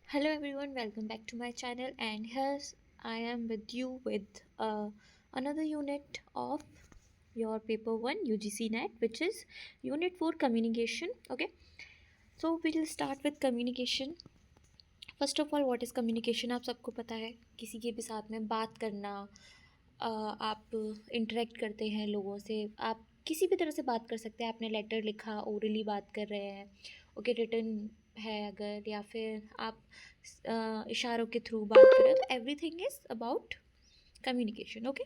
Hello everyone, welcome back to my channel, and here I am with you with another unit of your paper 1 UGC NET, which is unit 4 communication. Okay, so we'll start with communication. First of all what is communication, आप सबको पता है, किसी के भी साथ में बात करना। आप इंटरेक्ट करते हैं लोगों से, आप किसी भी तरह से बात कर सकते हैं। आपने लेटर लिखा, ओरली बात कर रहे हैं, ओके, रिटन है अगर, या फिर आप इशारों के थ्रू बात कर रहे हैं, तो everything is about communication. Okay,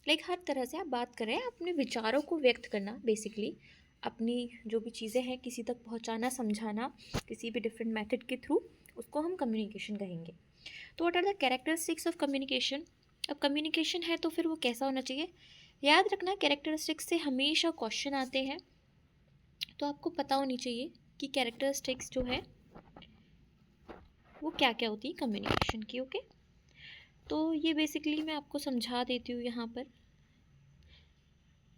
like हर तरह से आप बात कर रहे हैं, अपने विचारों को व्यक्त करना, बेसिकली अपनी जो भी चीज़ें हैं किसी तक पहुंचाना, समझाना, किसी भी डिफरेंट मेथड के थ्रू, उसको हम कम्युनिकेशन कहेंगे। तो what are the characteristics of communication. अब कम्युनिकेशन है तो फिर वो कैसा होना चाहिए। याद रखना, कैरेक्टरिस्टिक्स से हमेशा क्वेश्चन आते हैं, तो आपको पता होनी चाहिए कि कैरेक्टरिस्टिक्स जो है वो क्या क्या होती है कम्युनिकेशन की। ओके, तो ये बेसिकली मैं आपको समझा देती हूँ यहाँ पर।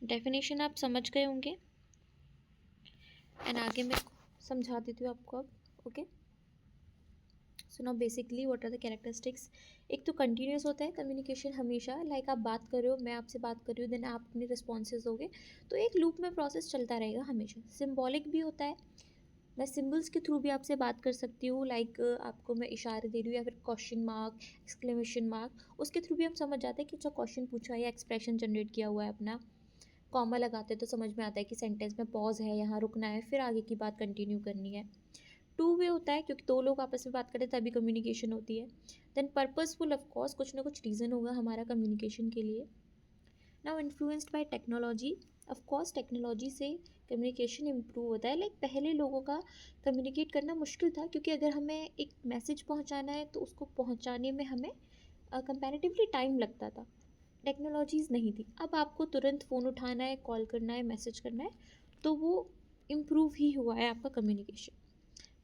डेफिनेशन आप समझ गए होंगे, एंड आगे मैं समझा देती हूँ आपको अब। Okay, so now basically what are the characteristics. एक तो कंटिन्यूस होता है कम्युनिकेशन हमेशा, लाइक आप बात कर रहे हो, मैं आपसे बात कर रही हूँ, देन आप अपने रिस्पॉन्सेज दोगे, तो एक लूप में प्रोसेस चलता रहेगा हमेशा। सिम्बॉलिक भी होता है, मैं सिम्बल्स के थ्रू भी आपसे बात कर सकती हूँ, लाइक आपको मैं इशारे दे रही हूँ या फिर क्वेश्चन मार्क, एक्सक्लेमेशन मार्क, उसके थ्रू भी हम समझ जाते हैं कि अच्छा क्वेश्चन पूछा है या एक्सप्रेशन जनरेट किया हुआ है अपना। कॉमा लगाते हैं तो समझ में आता है कि सेंटेंस में पॉज है, यहाँ रुकना है, फिर आगे की बात कंटिन्यू करनी है। टू वे होता है, क्योंकि दो लोग आपस में बात करें तभी कम्युनिकेशन होती है। देन पर्पसफुल, ऑफ कोर्स कुछ ना कुछ रीज़न होगा हमारा कम्युनिकेशन के लिए। Now influenced by technology, of course technology से कम्युनिकेशन इम्प्रूव होता है। लाइक पहले लोगों का कम्युनिकेट करना मुश्किल था, क्योंकि अगर हमें एक मैसेज पहुंचाना है तो उसको पहुंचाने में हमें कंपैरेटिवली टाइम लगता था, टेक्नोलॉजीज़ नहीं थी। अब आपको तुरंत फ़ोन उठाना है, कॉल करना है, मैसेज करना है, तो वो इम्प्रूव ही हुआ है आपका कम्युनिकेशन।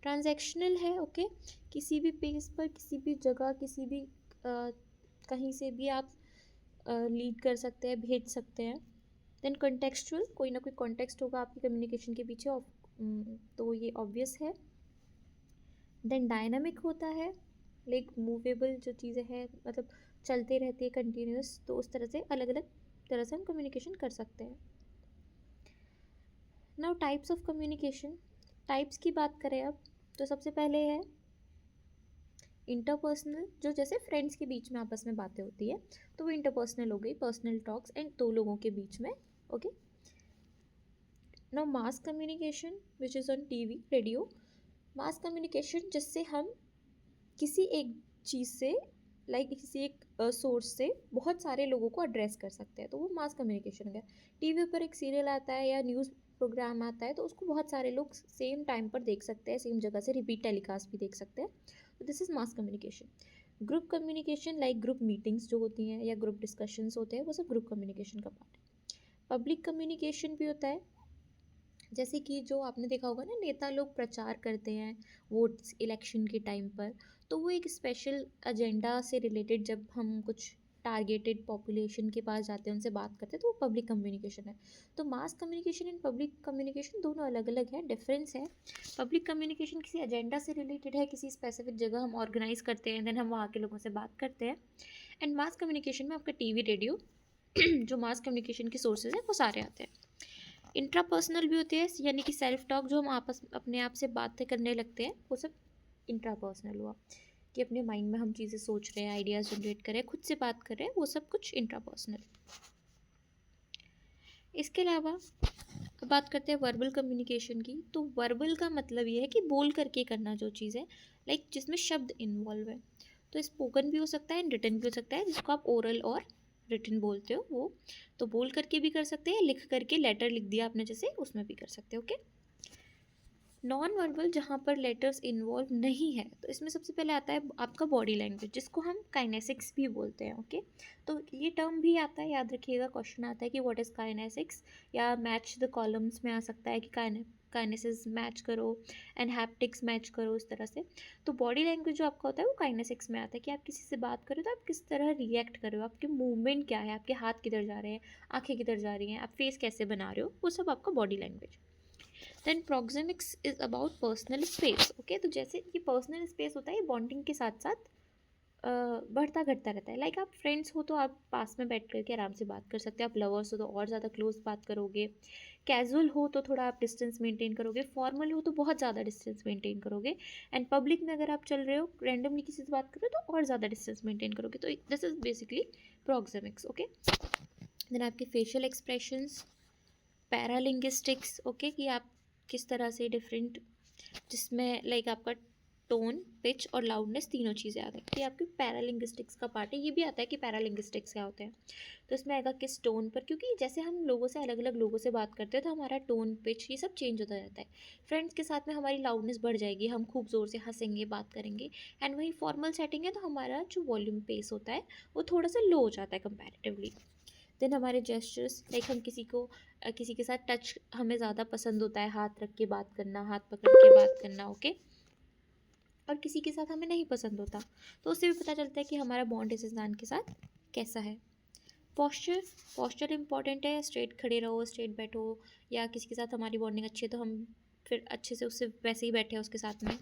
ट्रांजैक्शनल है, ओके, किसी भी पेज पर, किसी भी जगह, किसी भी कहीं से भी आप लीड कर सकते हैं, भेज सकते हैं। देन कॉन्टेक्चुअल, कोई ना कोई कॉन्टेक्स्ट होगा आपकी कम्युनिकेशन के पीछे, तो ये ऑब्वियस है। देन डायनामिक होता है, लाइक मूवेबल जो चीज़ें हैं, मतलब चलते रहती है कंटिन्यूस, तो उस तरह से अलग अलग तरह से हम कम्युनिकेशन कर सकते हैं। Now types of communication, types की बात करें अब, तो सबसे पहले है इंटरपर्सनल, जो जैसे फ्रेंड्स के बीच में आपस में बातें होती है, तो वो इंटरपर्सनल हो गई, पर्सनल टॉक्स एंड दो लोगों के बीच में। Okay, now mass communication which is on TV, radio. Mass communication जिससे हम किसी एक चीज़ से, लाइक किसी एक सोर्स से बहुत सारे लोगों को एड्रेस कर सकते हैं, तो वो मास कम्युनिकेशन हो गया। टीवी पर एक सीरियल आता है या न्यूज़ प्रोग्राम आता है, तो उसको बहुत सारे लोग सेम टाइम पर देख सकते हैं, सेम जगह से रिपीट टेलीकास्ट भी देख सकते हैं, तो this is mass communication. Group communication, like group meetings जो होती हैं या ग्रुप डिस्कशंस होते हैं, वो सब ग्रुप कम्युनिकेशन का पार्ट है। पब्लिक कम्युनिकेशन भी होता है, जैसे कि जो आपने देखा होगा ना, नेता लोग प्रचार करते हैं वोट्स इलेक्शन के टाइम पर, तो वो एक स्पेशल एजेंडा से रिलेटेड जब हम कुछ टारगेटेड पॉपुलेशन के पास जाते हैं, उनसे बात करते हैं, तो वो पब्लिक कम्युनिकेशन है। तो mass communication and public communication दोनों अलग अलग है, डिफरेंस है। पब्लिक कम्युनिकेशन किसी एजेंडा से रिलेटेड है, किसी स्पेसिफिक जगह हम ऑर्गेनाइज करते हैं, देन हम वहाँ के लोगों से बात करते हैं। एंड मास कम्युनिकेशन में आपका टीवी, रेडियो जो मास कम्युनिकेशन के सोर्सेज हैं वो सारे आते हैं। इंट्रापर्सनल भी होती है, यानी कि सेल्फ टॉक, जो हम आपस अपने आप से बातें करने लगते हैं, वो सब इंट्रापर्सनल हुआ, कि अपने माइंड में हम चीज़ें सोच रहे हैं, आइडियाज़ जनरेट कर रहे हैं, खुद से बात कर रहे हैं, वो सब कुछ इंट्रापर्सनल। इसके अलावा अब बात करते हैं वर्बल कम्युनिकेशन की। तो वर्बल का मतलब ये है कि बोल करके करना जो चीज़ है, लाइक जिसमें शब्द इन्वॉल्व है। तो स्पोकन भी हो सकता है एंड रिटन भी हो सकता है, जिसको आप ओरल और रिटन बोलते हो वो। तो बोल करके भी कर सकते हैं, लिख करके लेटर लिख दिया आपने जैसे, उसमें भी कर सकते हो। ओके, नॉन वर्बल, जहाँ पर लेटर्स इन्वॉल्व नहीं है, तो इसमें सबसे पहले आता है आपका बॉडी लैंग्वेज, जिसको हम काइनेसिक्स भी बोलते हैं। ओके, तो ये टर्म भी आता है, याद रखिएगा, क्वेश्चन आता है कि व्हाट इज़ काइनेसिक्स, या मैच द कॉलम्स में आ सकता है कि काइनेसिस मैच करो एंड हैप्टिक्स मैच करो, इस तरह से। तो बॉडी लैंग्वेज जो आपका होता है वो काइनेसिक्स में आता है, कि आप किसी से बात करो तो आप किस तरह रिएक्ट कर रहे हो, आपके मूवमेंट क्या है, आपके हाथ किधर जा रहे हैं, आंखें किधर जा रही हैं, आप फेस कैसे बना रहे हो, वो सब आपका body language. Then proxemics is about personal space. Okay, तो जैसे ये पर्सनल स्पेस होता है, ये बॉन्डिंग के साथ साथ बढ़ता घटता रहता है। लाइक आप फ्रेंड्स हो तो आप पास में बैठ करके आराम से बात कर सकते हैं, आप लवर्स हो तो और ज़्यादा क्लोज बात करोगे, कैजुअल हो तो थोड़ा आप डिस्टेंस मेंटेन करोगे, फॉर्मल हो तो बहुत ज़्यादा डिस्टेंस मेंटेन करोगे, एंड पब्लिक में अगर आप चल रहे हो रैंडमली किसी से बात कर रहे हो तो और ज़्यादा डिस्टेंस मेंटेन करोगे। तो this is basically proxemics. Okay, then आपके फेशियल एक्सप्रेशंस, पैरालिंग्विस्टिक्स। ओके, कि आप किस तरह से डिफरेंट, जिसमें लाइक आपका टोन, पिच और लाउडनेस तीनों चीज़ें आ गई, ये आपकी पैरालिंग्विस्टिक्स का पार्ट है। ये भी आता है कि पैरालिंग्विस्टिक्स क्या होते हैं। तो इसमें आएगा किस टोन पर, क्योंकि जैसे हम लोगों से अलग अलग लोगों से बात करते हैं तो हमारा टोन, पिच ये सब चेंज होता जाता है। फ्रेंड्स के साथ में हमारी लाउडनेस बढ़ जाएगी, हम खूब ज़ोर से हंसेंगे, बात करेंगे, एंड वही फॉर्मल सेटिंग है तो हमारा जो वॉल्यूम पेस होता है वो थोड़ा सा लो हो जाता है कंपैरेटिवली। देन हमारे जेस्चर्स, लाइक हम किसी के साथ टच हमें ज़्यादा पसंद होता है, हाथ रख के बात करना, हाथ पकड़ के बात करना। ओके, और किसी के साथ हमें नहीं पसंद होता, तो उससे भी पता चलता है कि हमारा बॉन्ड इस इंसान के साथ कैसा है। पोस्चर, पोस्चर इंपॉर्टेंट है, स्ट्रेट खड़े रहो, स्ट्रेट बैठो, या किसी के साथ हमारी बॉन्डिंग अच्छी है तो हम फिर अच्छे से उससे वैसे ही बैठे हैं उसके साथ में।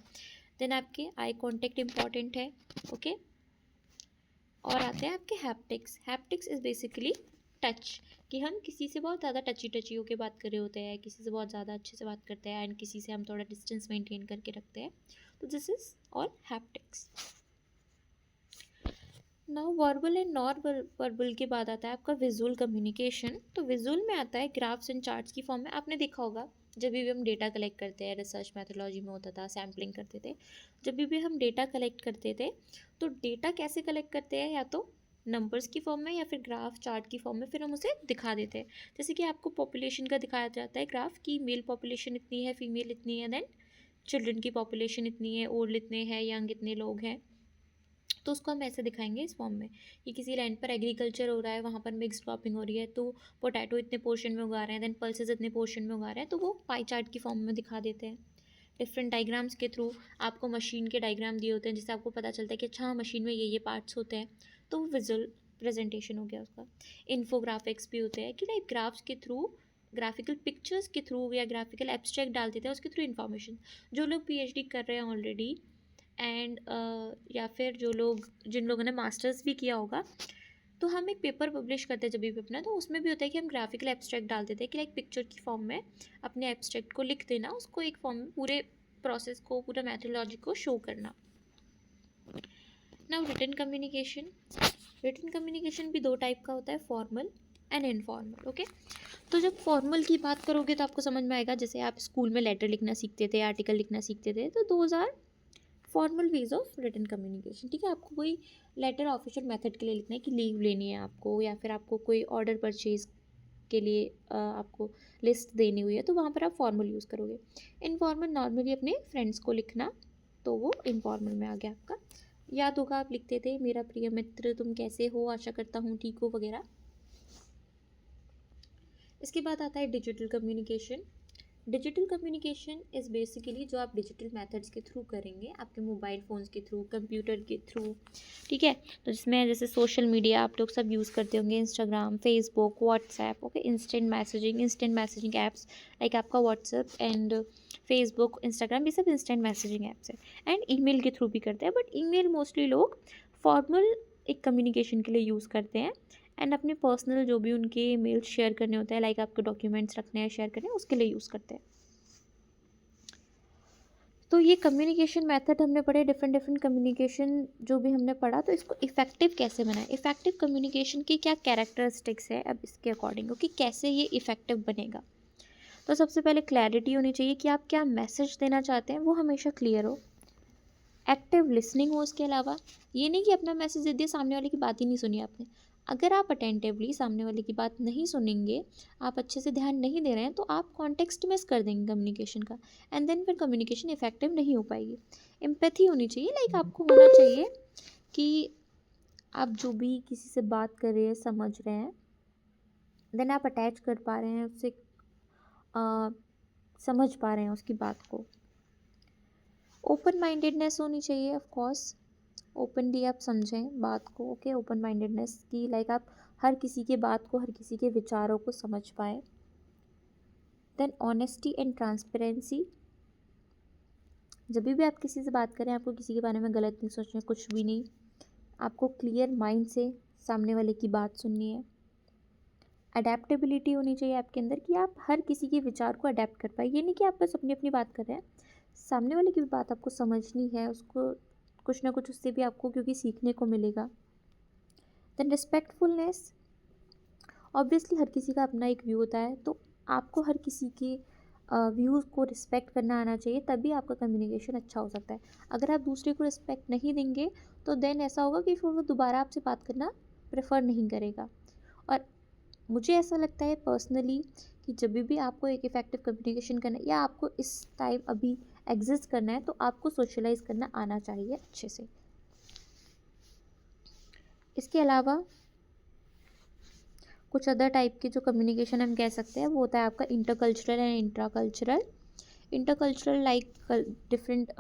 देन आपके आई कॉन्टेक्ट इंपॉर्टेंट है। ओके, और आते हैं आपके haptics. Haptics is basically touch, कि हम किसी से बहुत ज़्यादा टची टची होकर बात कर रहे होते हैं, किसी से बहुत ज़्यादा अच्छे से बात करते हैं, एंड किसी से हम थोड़ा डिस्टेंस मेंटेन करके रखते हैं। तो this is all haptics. Now verbal and non verbal के बाद आता है आपका विजुअल कम्युनिकेशन। तो विजुअल में आता है ग्राफ्स एंड चार्ट्स की फॉर्म में। आपने देखा होगा जब भी हम डेटा कलेक्ट करते हैं, रिसर्च मैथोलॉजी में होता था, सैम्पलिंग करते थे, जब भी हम डेटा कलेक्ट करते थे तो डेटा कैसे कलेक्ट करते हैं, या तो नंबर्स की फॉर्म में या फिर ग्राफ चार्ट की फॉर्म में, फिर हम उसे दिखा देते हैं। जैसे कि आपको पॉपुलेशन का दिखाया जाता है ग्राफ, कि मेल पॉपुलेशन इतनी है, फीमेल इतनी है, देन चिल्ड्रन की पॉपुलेशन इतनी है, ओल्ड इतने हैं, यंग इतने लोग हैं। तो उसको हम ऐसे दिखाएंगे इस फॉर्म में कि किसी लैंड पर एग्रीकल्चर हो रहा है, वहाँ पर मिक्स क्रॉपिंग हो रही है, तो पोटैटो इतने पोर्शन में उगा रहे हैं, देन पल्सेस इतने पोर्शन में उगा रहे हैं, तो वो पाई चार्ट की फॉर्म में दिखा देते हैं। डिफरेंट डायग्राम्स के थ्रू, आपको मशीन के डायग्राम दिए होते हैं जिससे आपको पता चलता है कि अच्छा मशीन में ये पार्ट्स होते हैं, तो वो विजुअल प्रेजेंटेशन हो गया उसका। इन्फोग्राफिक्स भी होते हैं कि लाइक ग्राफ्स के थ्रू, ग्राफिकल पिक्चर्स के थ्रू या ग्राफिकल एब्स्ट्रैक्ट डाल देते हैं उसके थ्रू इन्फॉर्मेशन। जो लोग पीएचडी कर रहे हैं ऑलरेडी, एंड या फिर जिन लोगों ने मास्टर्स भी किया होगा, तो हम एक पेपर पब्लिश करते हैं जब भी अपना, तो उसमें भी होता है कि हम ग्राफिकल एब्स्ट्रैक्ट डाल देते हैं कि लाइक पिक्चर की फॉर्म में अपने एब्स्ट्रैक्ट को लिख देना, उसको एक फॉर्म में पूरे प्रोसेस को, पूरा मैथोलॉजी को शो करना। Now written communication. Written communication भी दो टाइप का होता है, फॉर्मल एंड इनफॉर्मल। ओके, तो जब फॉर्मल की बात करोगे तो आपको समझ में आएगा, जैसे आप स्कूल में लेटर लिखना सीखते थे, आर्टिकल लिखना सीखते थे, तो those are formal ways of written communication. ठीक है, आपको कोई लेटर ऑफिशियल मेथड के लिए लिखना है कि लीव लेनी है आपको, या फिर आपको कोई ऑर्डर परचेज के लिए आपको लिस्ट देनी हुई है, तो वहाँ पर आप फॉर्मल यूज़ करोगे। इनफॉर्मल नॉर्मली अपने फ्रेंड्स को लिखना, तो वो इनफॉर्मल में आ गया आपका। याद होगा आप लिखते थे, मेरा प्रिय मित्र तुम कैसे हो, आशा करता हूँ ठीक हो, वगैरह। इसके बाद आता है digital communication. Digital communication is basically जो आप डिजिटल मेथड्स के थ्रू करेंगे, आपके मोबाइल फ़ोन्स के थ्रू, कंप्यूटर के थ्रू। ठीक है, तो जिसमें जैसे सोशल मीडिया आप लोग सब यूज़ करते होंगे, Instagram, Facebook, WhatsApp. Okay, instant messaging apps like आपका व्हाट्सएप एंड फेसबुक, इंस्टाग्राम, ये सब इंस्टेंट मैसेजिंग ऐप्स है। एंड ईमेल के थ्रू भी करते हैं, बट ईमेल मोस्टली लोग फॉर्मल एक कम्युनिकेशन के लिए यूज़ करते हैं, एंड अपने पर्सनल जो भी उनके मेल्स शेयर करने होते हैं, लाइक आपके डॉक्यूमेंट्स रखने हैं, शेयर करने हैं, उसके लिए यूज़ करते हैं। तो ये कम्युनिकेशन मेथड हमने पढ़े, डिफरेंट कम्युनिकेशन जो भी हमने पढ़ा, तो इसको इफ़ेक्टिव कैसे बनाएं, इफ़ेक्टिव कम्युनिकेशन की क्या कैरेक्टरिस्टिक्स है, अब इसके अकॉर्डिंग कि कैसे ये इफ़ेक्टिव बनेगा। तो सबसे पहले क्लैरिटी होनी चाहिए कि आप क्या मैसेज देना चाहते हैं, वो हमेशा क्लियर हो। एक्टिव लिसनिंग हो, उसके अलावा ये नहीं कि अपना मैसेज दे दिया, सामने वाले की बात ही नहीं सुनी आपने। अगर आप अटेंटिवली सामने वाले की बात नहीं सुनेंगे, आप अच्छे से ध्यान नहीं दे रहे हैं, तो आप कॉन्टेक्स्ट मिस कर देंगे कम्युनिकेशन का, एंड देन फिर कम्युनिकेशन इफेक्टिव नहीं हो पाएगी। एम्पैथी होनी चाहिए, लाइक आपको होना चाहिए कि आप जो भी किसी से बात कर रहे हैं, समझ रहे हैं, देन आप अटैच कर पा रहे हैं उससे, समझ पा रहे हैं उसकी बात को। ओपन माइंडेडनेस होनी चाहिए, ऑफ कोर्स ओपनली आप समझें बात को। ओके, ओपन माइंडेडनेस की लाइक आप हर किसी के बात को, हर किसी के विचारों को समझ पाए। देन ऑनेस्टी एंड ट्रांसपेरेंसी, जब भी आप किसी से बात करें आपको किसी के बारे में गलत नहीं सोचना, कुछ भी नहीं, आपको क्लियर माइंड से सामने वाले की बात सुननी है। अडेप्टेबिलिटी होनी चाहिए आपके अंदर कि आप हर किसी के विचार को अडेप्ट कर पाए, ये नहीं कि आप बस अपनी अपनी बात कर रहे हैं, सामने वाले की भी बात आपको समझनी है, उसको कुछ ना कुछ उससे भी आपको क्योंकि सीखने को मिलेगा। देन रिस्पेक्टफुलनेस, ऑब्वियसली हर किसी का अपना एक व्यू होता है, तो आपको हर किसी के व्यूज़ को रिस्पेक्ट करना आना चाहिए, तभी आपका कम्युनिकेशन अच्छा हो सकता है। अगर आप दूसरे को रिस्पेक्ट नहीं देंगे तो देन ऐसा होगा कि फिर वो दोबारा आपसे बात करना प्रेफर नहीं करेगा। और मुझे ऐसा लगता है पर्सनली कि जब भी आपको एक इफ़ेक्टिव कम्युनिकेशन करना है या आपको इस टाइम अभी एग्जिस्ट करना है तो आपको सोशलाइज करना आना चाहिए अच्छे से। इसके अलावा कुछ अदर टाइप के जो कम्युनिकेशन हम कह सकते हैं वो होता है आपका intercultural and intracultural. Intercultural like different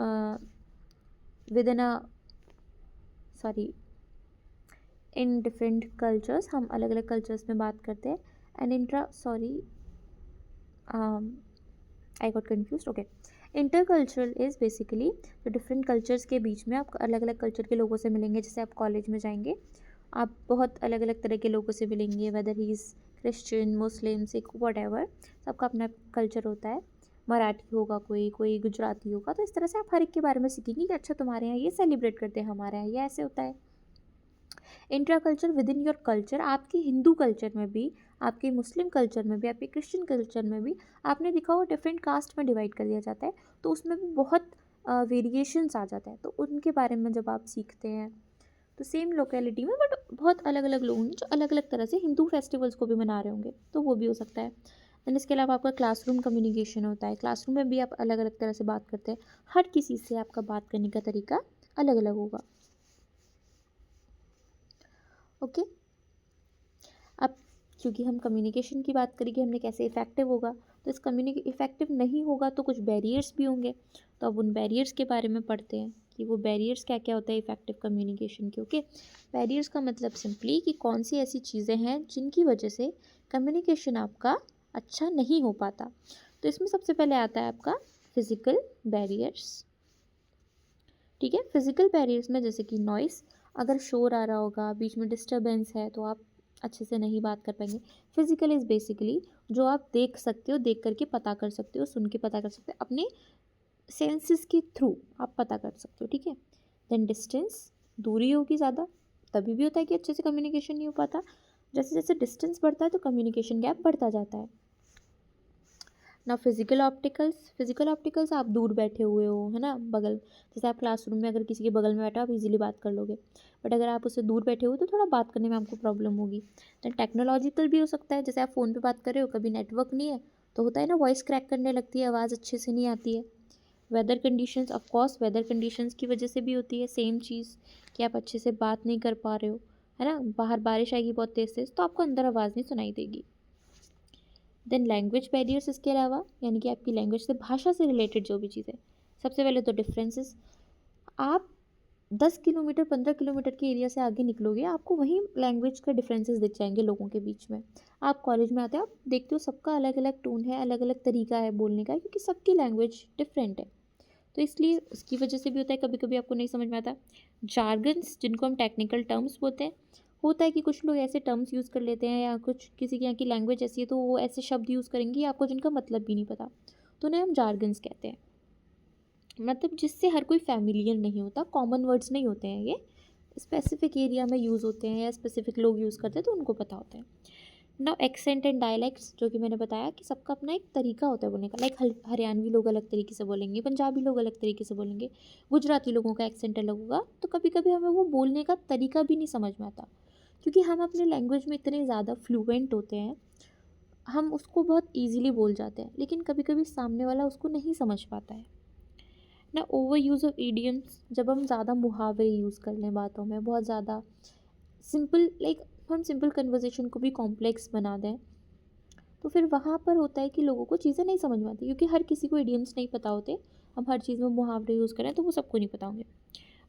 within a sorry in different cultures, हम अलग अलग कल्चर्स में बात करते हैं। And intra sorry I got confuse, okay. Intercultural is basically जो डिफरेंट कल्चर्स के बीच में आप अलग अलग कल्चर के लोगों से मिलेंगे। जैसे आप कॉलेज में जाएंगे आप बहुत अलग अलग तरह के लोगों से मिलेंगे, weather he is Christian, Muslim, Sikh, what ever, सबका अपना कल्चर होता है। मराठी होगा, कोई कोई गुजराती होगा, तो इस तरह से आप हर एक के बारे में सीखेंगे कि अच्छा तुम्हारे यहाँ ये सेलिब्रेट करते हैं, हमारे यहाँ ये ऐसे होता है। Intra culture with in your culture, आपके हिंदू कल्चर में भी, आपके मुस्लिम कल्चर में भी, आपके क्रिश्चियन कल्चर में भी आपने देखा हो डिफरेंट कास्ट में डिवाइड कर दिया जाता है, तो उसमें भी बहुत वेरिएशंस आ जाता है। तो उनके बारे में जब आप सीखते हैं तो सेम लोकेलिटी में बट बहुत अलग अलग लोग होंगे जो अलग अलग तरह से हिंदू फेस्टिवल्स को भी मना रहे होंगे, तो वो भी हो सकता है। देन इसके अलावा आपका क्लासरूम कम्युनिकेशन होता है, क्लासरूम में भी आप अलग अलग तरह से बात करते हैं, हर किसी से आपका बात करने का तरीका अलग अलग होगा। ओके, अब क्योंकि हम कम्युनिकेशन की बात करेंगे हमने कैसे इफ़ेक्टिव होगा, तो इस इफ़ेक्टिव नहीं होगा तो कुछ बैरियर्स भी होंगे, तो अब उन बैरियर्स के बारे में पढ़ते हैं कि वो बैरियर्स क्या क्या होता है इफ़ेक्टिव कम्युनिकेशन के। ओके, बैरियर्स का मतलब सिंपली कि कौन सी ऐसी चीज़ें हैं जिनकी वजह से कम्युनिकेशन आपका अच्छा नहीं हो पाता। तो इसमें सबसे पहले आता है आपका फिज़िकल बैरियर्स। ठीक है, फिज़िकल बैरियर्स में जैसे कि नॉइस, अगर शोर आ रहा होगा, बीच में डिस्टर्बेंस है, तो आप अच्छे से नहीं बात कर पाएंगे। फिजिकल इज़ बेसिकली जो आप देख सकते हो, देख करके पता कर सकते हो, सुन के पता कर सकते हो, अपने सेंसेस के थ्रू आप पता कर सकते हो। ठीक है, देन डिस्टेंस, दूरी होगी ज़्यादा, तभी भी होता है कि अच्छे से कम्युनिकेशन नहीं हो पाता। जैसे जैसे डिस्टेंस बढ़ता है तो कम्युनिकेशन गैप बढ़ता जाता है ना। फिजिकल ऑप्टिकल्स आप दूर बैठे हुए हो, है ना, बगल, जैसे आप क्लासरूम में अगर किसी के बगल में बैठे हो आप इजीली बात कर लोगे, बट अगर आप उससे दूर बैठे हो तो थोड़ा बात करने में आपको प्रॉब्लम होगी। देन टेक्नोलॉजिकल भी हो सकता है, जैसे आप फ़ोन पे बात कर रहे हो, कभी नेटवर्क नहीं है तो होता है ना, वॉइस क्रैक करने लगती है, आवाज़ अच्छे से नहीं आती है। Weather conditions, of course weather conditions की वजह से भी होती है सेम चीज़, कि आप अच्छे से बात नहीं कर पा रहे हो, है ना, बाहर बारिश आएगी बहुत तेज़ तेज़ तो आपको अंदर आवाज़ नहीं सुनाई देगी। देन लैंग्वेज बैरियर्स, इसके अलावा यानी कि आपकी लैंग्वेज से, भाषा से रिलेटेड जो भी चीज़ें, सबसे पहले तो डिफरेंसेस, आप 10 किलोमीटर 15 किलोमीटर के एरिया से आगे निकलोगे आपको वहीं लैंग्वेज का डिफरेंसेस दिख जाएंगे लोगों के बीच में। आप कॉलेज में आते हो आप देखते हो सबका अलग अलग टोन है, अलग अलग तरीका है बोलने का, क्योंकि सबकी लैंग्वेज डिफरेंट है, तो इसलिए उसकी वजह से भी होता है कभी कभी आपको नहीं समझ में आता। जार्गन्स, जिनको हम टेक्निकल टर्म्स बोलते हैं, होता है कि कुछ लोग ऐसे टर्म्स यूज़ कर लेते हैं या कुछ किसी के यहाँ की लैंग्वेज ऐसी है तो वो ऐसे शब्द यूज़ करेंगे आपको जिनका मतलब भी नहीं पता, तो उन्हें हम जार्गन्स कहते हैं। मतलब जिससे हर कोई फैमिलियर नहीं होता, कॉमन वर्ड्स नहीं होते हैं, ये स्पेसिफिक एरिया में यूज़ होते हैं या स्पेसिफिक लोग यूज़ करते हैं तो उनको पता होता है। नाउ एक्सेंट एंड डायलैक्ट्स, जो कि मैंने बताया कि सबका अपना एक तरीका होता है बोलने का, लाइक हरियाणवी लोग अलग तरीके से बोलेंगे, पंजाबी लोग अलग तरीके से बोलेंगे, गुजराती लोगों का एक्सेंट अलग होगा, तो कभी कभी हमें वो बोलने का तरीका भी नहीं समझ में आता, क्योंकि हम अपने लैंग्वेज में इतने ज़्यादा फ्लुएंट होते हैं, हम उसको बहुत ईजीली बोल जाते हैं, लेकिन कभी कभी सामने वाला उसको नहीं समझ पाता है ना। ओवर यूज़ ऑफ ईडियम्स, जब हम ज़्यादा मुहावरे यूज़ कर लें बातों में, बहुत ज़्यादा सिंपल, लाइक हम सिंपल कन्वर्जेशन को भी कॉम्प्लेक्स बना दें, तो फिर वहाँ पर होता है कि लोगों को चीज़ें नहीं समझ में आती, क्योंकि हर किसी को इडियम्स नहीं पता होते। हम हर चीज़ में मुहावरे यूज़ करें तो वो सबको नहीं पता होंगे।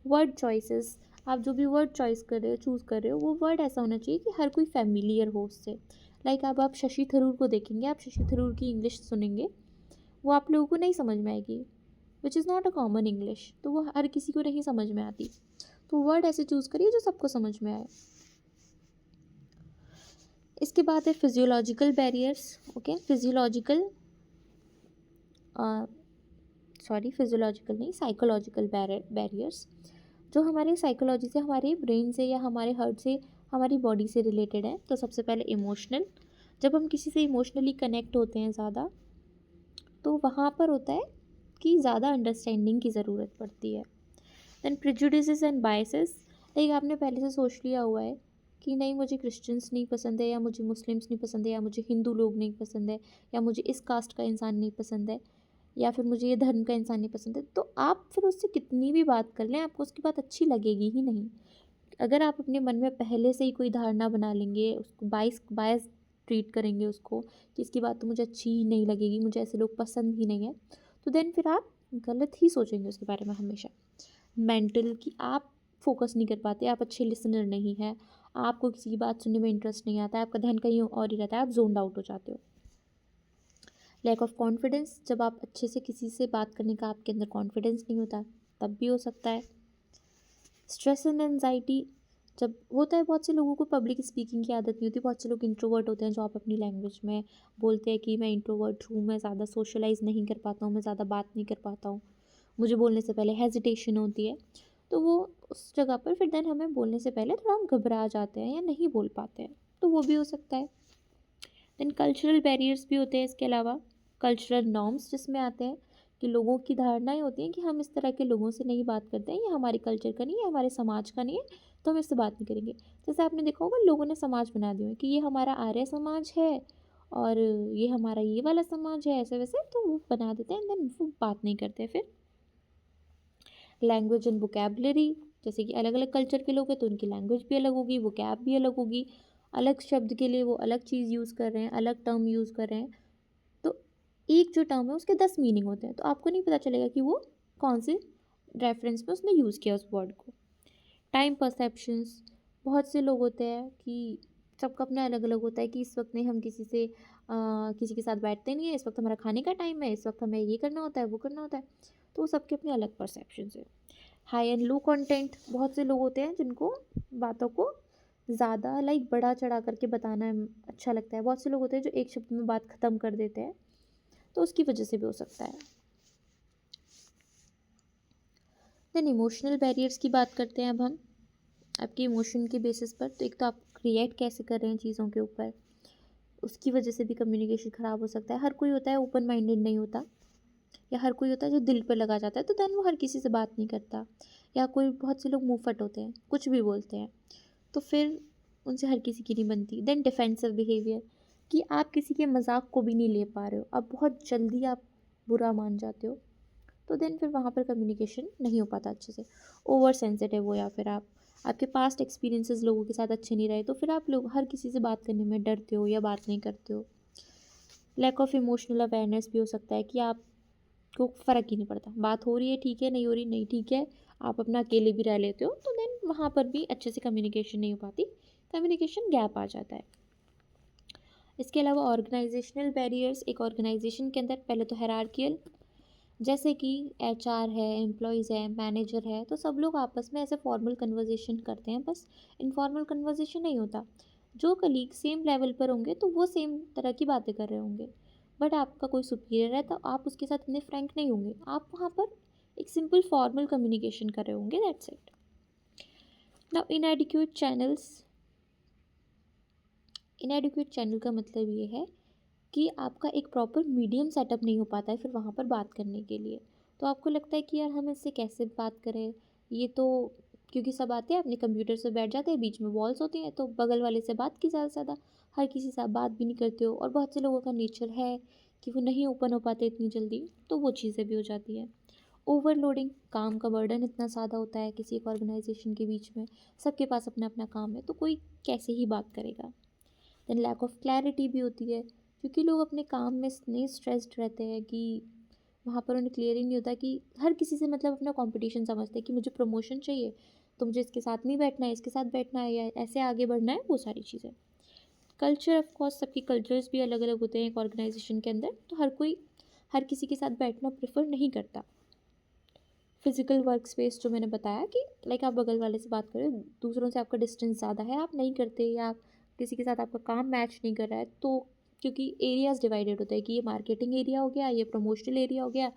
वर्ड चॉइसेस, आप जो भी वर्ड चॉइस कर रहे हो, चूज़ कर रहे हो, वो वर्ड ऐसा होना चाहिए कि हर कोई फैमिलियर हो उससे, लाइक अब आप शशि थरूर को देखेंगे, आप शशि थरूर की इंग्लिश सुनेंगे, वो आप लोगों को नहीं समझ में आएगी, which is not a common English, तो वो हर किसी को नहीं समझ में आती। तो वर्ड ऐसे चूज़ करिए जो सबको समझ में आए। इसके बाद है physiological barriers. Okay, physiological physiological नहीं, साइकोलॉजिकल बैरियर्स, जो हमारे साइकोलॉजी से, हमारे ब्रेन से या हमारे हार्ट से, हमारी बॉडी से रिलेटेड है। तो सबसे पहले इमोशनल, जब हम किसी से इमोशनली कनेक्ट होते हैं ज़्यादा, तो वहाँ पर होता है कि ज़्यादा अंडरस्टैंडिंग की ज़रूरत पड़ती है। Then prejudices and biases, like आपने पहले से सोच लिया हुआ है कि नहीं मुझे क्रिश्चियंस नहीं पसंद है, या मुझे मुस्लिम्स नहीं पसंद है, या मुझे हिंदू लोग नहीं पसंद है, या मुझे इस कास्ट का इंसान नहीं पसंद है, या फिर मुझे ये धर्म का इंसान नहीं पसंद है, तो आप फिर उससे कितनी भी बात कर लें, आपको उसकी बात अच्छी लगेगी ही नहीं। अगर आप अपने मन में पहले से ही कोई धारणा बना लेंगे, उसको बायस ट्रीट करेंगे उसको, कि इसकी बात तो मुझे अच्छी ही नहीं लगेगी, मुझे ऐसे लोग पसंद ही नहीं है, तो देन फिर आप गलत ही सोचेंगे उसके बारे में हमेशा। मेंटल, कि आप फोकस नहीं कर पाते, आप अच्छे लिसनर नहीं हैं, आपको किसी की बात सुनने में इंटरेस्ट नहीं आता है, आपका ध्यान कहीं और ही रहता है, आप जोन्ड आउट हो जाते हो। लैक ऑफ कॉन्फिडेंस, जब आप अच्छे से किसी से बात करने का आपके अंदर कॉन्फिडेंस नहीं होता, तब भी हो सकता है। स्ट्रेस एंड एनजाइटी, जब होता है, बहुत से लोगों को पब्लिक स्पीकिंग की आदत नहीं होती, बहुत से लोग इंट्रोवर्ट होते हैं, जो आप अपनी लैंग्वेज में बोलते हैं कि मैं इंट्रोवर्ट हूँ, मैं ज़्यादा सोशलाइज नहीं कर पाता हूँ, मैं ज़्यादा बात नहीं कर पाता हूँ, मुझे बोलने से पहले हेजिटेशन होती है, तो वो उस जगह पर फिर देन हमें बोलने से पहले थोड़ा हम घबरा जाते हैं या नहीं बोल पाते हैं, तो वो भी हो सकता है। देन कल्चरल बैरियर्स भी होते हैं इसके अलावा, कल्चरल नॉर्म्स जिसमें आते हैं कि लोगों की धारणाएं होती हैं कि हम इस तरह के लोगों से नहीं बात करते हैं, ये हमारे कल्चर का नहीं है, हमारे समाज का नहीं है, तो हम इससे बात नहीं करेंगे। जैसे आपने देखा होगा, लोगों ने समाज बना दिए हैं कि ये हमारा आर्य समाज है और ये हमारा ये वाला समाज है, ऐसे वैसे, तो वो बना देते हैं, देन वो बात नहीं करते फिर। लैंग्वेज एंड वोकेबलरी, जैसे कि अलग अलग कल्चर के लोग हैं तो उनकी लैंग्वेज भी अलग होगी, वोकैब भी अलग होगी, अलग शब्द के लिए वो अलग चीज़ यूज़ कर रहे हैं, अलग टर्म यूज़ कर रहे हैं, तो एक जो टर्म है उसके 10 मीनिंग होते हैं, तो आपको नहीं पता चलेगा कि वो कौन से रेफरेंस में उसने यूज़ किया उस वर्ड को। टाइम परसेप्शंस, बहुत से लोग होते हैं कि सबका अपना अलग अलग होता है कि इस वक्त नहीं, हम किसी के साथ बैठते नहीं है, इस वक्त हमारा खाने का टाइम है, इस वक्त हमें ये करना होता है, वो करना होता है, तो वो सबके अपने अलग परसेप्शंस है। हाई एंड लो कंटेंट, बहुत से लोग होते हैं जिनको बातों को ज़्यादा लाइक बढ़ा चढ़ा करके बताना अच्छा लगता है, बहुत से लोग होते हैं जो एक शब्द में बात ख़त्म कर देते हैं, तो उसकी वजह से भी हो सकता है। देन इमोशनल बैरियर्स की बात करते हैं अब हम, आपके इमोशन के बेसिस पर। तो एक तो आप क्रिएट कैसे कर रहे हैं चीज़ों के ऊपर, उसकी वजह से भी कम्युनिकेशन ख़राब हो सकता है। हर कोई होता है ओपन माइंडेड नहीं होता, या हर कोई होता है जो दिल पर लगा जाता है, तो देन वो हर किसी से बात नहीं करता, या कोई, बहुत से लोग मुँहफट होते हैं, कुछ भी बोलते हैं, तो फिर उनसे हर किसी की नहीं बनती। देन डिफेंसिव बिहेवियर, कि आप किसी के मजाक को भी नहीं ले पा रहे हो, अब बहुत जल्दी आप बुरा मान जाते हो, तो देन फिर वहाँ पर कम्युनिकेशन नहीं हो पाता अच्छे से। ओवर सेंसिटिव हो, या फिर आपके पास्ट एक्सपीरियंसेस लोगों के साथ अच्छे नहीं रहे, तो फिर आप लोग हर किसी से बात करने में डरते हो या बात नहीं करते हो। लैक ऑफ इमोशनल अवेयरनेस भी हो सकता है कि आपको फ़र्क ही नहीं पड़ता, बात हो रही है ठीक है, नहीं हो रही नहीं ठीक है, आप अपना अकेले भी रह लेते हो, तो देन वहाँ पर भी अच्छे से कम्युनिकेशन नहीं हो पाती, कम्युनिकेशन गैप आ जाता है। इसके अलावा ऑर्गेनाइजेशनल बैरियर्स, एक ऑर्गेनाइजेशन के अंदर पहले तो हायरार्कियल, जैसे कि एचआर है, एम्प्लॉयज़ है, मैनेजर है, तो सब लोग आपस में ऐसे फॉर्मल कन्वर्जेशन करते हैं, बस इनफॉर्मल कन्वर्जेशन नहीं होता। जो कलीग सेम लेवल पर होंगे तो वो सेम तरह की बातें कर रहे होंगे, बट आपका कोई सुपीरियर है तो आप उसके साथ इतने फ्रैंक नहीं होंगे, आप वहाँ पर एक सिंपल फॉर्मल कम्युनिकेशन कर रहे होंगे, दैट्स इट। नाउ इनएडिक्वेट चैनल का मतलब ये है कि आपका एक प्रॉपर मीडियम सेटअप नहीं हो पाता है फिर वहाँ पर बात करने के लिए। तो आपको लगता है कि यार हम इससे कैसे बात करें, ये तो, क्योंकि सब आते हैं अपने कंप्यूटर से बैठ जाते हैं, बीच में वॉल्स होती हैं, तो बगल वाले से बात की ज़्यादा से ज़्यादा, हर किसी से आप बात भी नहीं करते हो, और बहुत से लोगों का नेचर है कि वो नहीं ओपन हो पाते इतनी जल्दी, तो वो चीज़ें भी हो जाती हैं। ओवरलोडिंग, काम का बर्डन इतना ज़्यादा होता है किसी एक ऑर्गेनाइजेशन के बीच में, सबके पास अपना अपना काम है, तो कोई कैसे ही बात करेगा। देन लैक ऑफ क्लैरिटी भी होती है, क्योंकि लोग अपने काम में इतने स्ट्रेस्ड रहते हैं कि वहाँ पर उन्हें क्लियर ही नहीं होता, कि हर किसी से मतलब अपना कंपटीशन समझते हैं कि मुझे प्रमोशन चाहिए, तो मुझे इसके साथ नहीं बैठना है, इसके साथ बैठना है, या ऐसे आगे बढ़ना है, वो सारी चीज़ें। कल्चर, ऑफ कोर्स सबकी कल्चर्स भी अलग अलग होते हैं एक ऑर्गेनाइजेशन के अंदर, तो हर किसी के साथ बैठना प्रेफर नहीं करता। फिजिकल वर्क स्पेस जो मैंने बताया कि लाइक आप बगल वाले से बात करें, दूसरों से आपका डिस्टेंस ज़्यादा है, आप नहीं करते, या किसी के साथ आपका काम मैच नहीं कर रहा है, तो क्योंकि एरियाज़ डिवाइडेड होते हैं कि ये मार्केटिंग एरिया हो गया, ये प्रमोशनल एरिया हो गया,